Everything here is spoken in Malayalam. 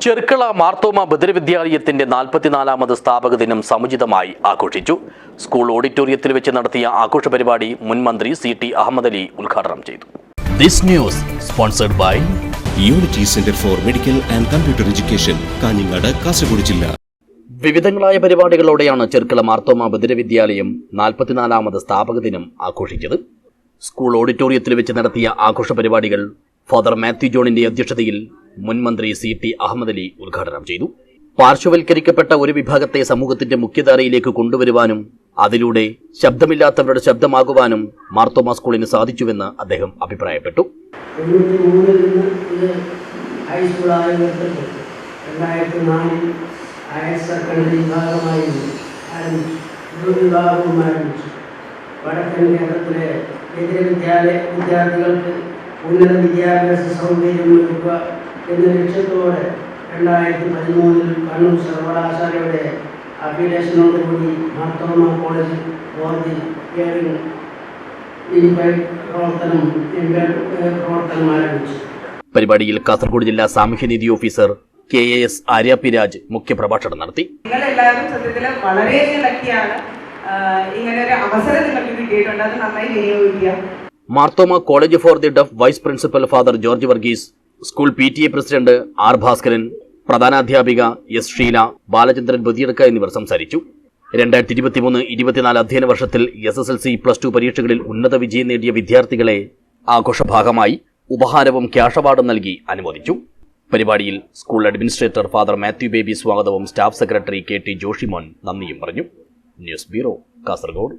ചെർക്കള മാർത്തോമ ബദിരവിദ്യാലയത്തിന്റെ 44ാമത് സ്ഥാപക ദിനം സമുചിതമായി ആഘോഷിച്ചു. സ്കൂൾ ഓഡിറ്റോറിയത്തിൽ വെച്ച് നടത്തിയ ആഘോഷ പരിപാടി മുൻ മന്ത്രി CT അഹമ്മദ് അലി ഉദ്ഘാടനം ചെയ്തു. This news sponsored by Unity Center for Medical and Computer Education, Kanhangad, Kasaragod ജില്ല. വിവിധങ്ങളായ പരിപാടികളോടെയാണ് ചെർക്കള മാർത്തോമ ബദിരവിദ്യാലയം 44ാമത് സ്ഥാപക ദിനം ആഘോഷിച്ചത്. സ്കൂൾ ഓഡിറ്റോറിയത്തിൽ വെച്ച് നടത്തിയ ആഘോഷ പരിപാടികൾ ഫാദർ മാത്യു ജോണിന്റെ അധ്യക്ഷതയിൽ മുൻ മന്ത്രി CT അഹമ്മദ് അലി ഉദ്ഘാടനം ചെയ്തു. പാർശ്വവൽക്കരിക്കപ്പെട്ട ഒരു വിഭാഗത്തെ സമൂഹത്തിന്റെ മുഖ്യധാരയിലേക്ക് കൊണ്ടുവരുവാനും അതിലൂടെ ശബ്ദമില്ലാത്തവരുടെ ശബ്ദമാകുവാനും മാർത്തോമ സ്കൂളിന് സാധിച്ചുവെന്ന് അദ്ദേഹം അഭിപ്രായപ്പെട്ടു. വടക്കൻ കേരളത്തിലെ വിദ്യാർത്ഥികൾക്ക് ഉന്നത വിദ്യാഭ്യാസ സൗകര്യം ഒരുക്കുക എന്ന ലക്ഷ്യത്തോടെ 2013 കണ്ണൂർ സർവകലാശാലയുടെ അഫിലിയേഷനോടുകൂടി മാർത്തോമ കോളേജ് പ്രവർത്തനം ആരംഭിച്ചു. പരിപാടിയിൽ കാസർഗോഡ് ജില്ലാ സാമൂഹ്യനീതി officer KAS Arya P Raj മുഖ്യപ്രഭാഷണം നടത്തി. നിങ്ങളെല്ലാവരും സത്യത്തിൽ വളരെ ലക്കിയാണ്. ഇങ്ങനെ ഒരു അവസരം നിങ്ങൾക്ക് കിട്ടിയിട്ടുണ്ട്, അത് നന്നായി വിനിയോഗിക്കുക. Marthoma college for the deaf vice principal father George Varghese, school PTA president R Bhaskaran, പ്രധാനാധ്യാപിക S ഷീല, ബാലചന്ദ്രൻ ബദിയടക്ക എന്നിവർ സംസാരിച്ചു. 2023-24 അധ്യയന വർഷത്തിൽ SSLC +2 പരീക്ഷകളിൽ ഉന്നത വിജയം നേടിയ വിദ്യാർത്ഥികളെ ആഘോഷഭാഗമായി ഉപഹാരവും ക്യാഷ് അവാർഡും നൽകി അനുമോദിച്ചു. പരിപാടിയിൽ school administrator father Mathew baby സ്വാഗതവും സ്റ്റാഫ് സെക്രട്ടറി KT ജോഷിമോൻ നന്ദിയും പറഞ്ഞു. News bureau, Kasaragod.